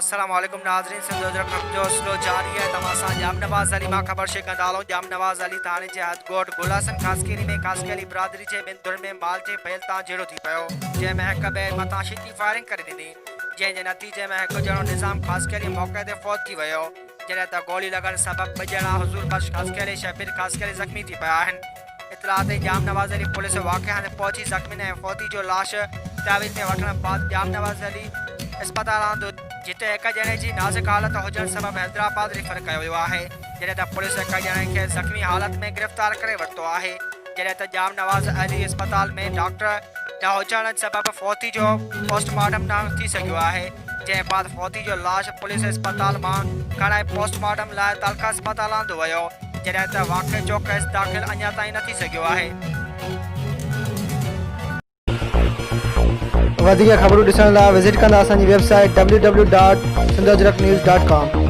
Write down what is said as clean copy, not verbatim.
अस्सलाम वालेकुम नाज़रीन, जो स्लो जारी है तमासा जाम नवाज़ अली मां ख़बर शेकंदालो जाम नवाज़ अली थाने जे हदगोट गोलासन खासकेरी में खासकेली बिरादरी जे बिन दुर में माल जे बैल तां जेड़ो थी पयो जंहिंमें हिक ॿिए मथां शीती फायरिंग करे ॾिनी जंहिंजे नतीजे में हिकु ॼणो निज़ाम खासकेली मौक़े ते फौत थी वियो जॾहिं त गोली लॻण सबबि ॿ ॼणा हुज़ूर बख्श खासकेली शबीर खासकेली ज़ख़्मी थी पिया आहिनि। इतला ते जाम नवाज़ अली पुलिस वाक़िआ ते पहुची ज़ख़्मी ऐं फौती जो लाश तहवील में वठण बाद जाम नवाज़ अली अस्पताल आंदो जिते हिक ॼणे जी नाज़ुक हालत हुजण सबबि हैदराबाद रेफर कयो वियो आहे जॾहिं त पुलिस हिक ॼणे खे ज़ख़्मी हालत में गिरफ़्तार करे वरितो आहे जॾहिं त जाम नवाज़ अली अस्पताल में डॉक्टर न हुजण सबबि फौती जो पोस्टमार्टम न थी सघियो आहे जंहिं बाद फौती जो लाश पुलिस अस्पताल मां खणाए पोस्टमार्टम लाइ तलका अस्पताल आंदो वियो जॾहिं त वाक़े जो केस दाख़िल अञा ताईं न थी सघियो आहे। वधीक ख़बरूं ॾिसण लाइ विज़िट कंदा असांजी वेबसाइट www.sindhujraknews.com।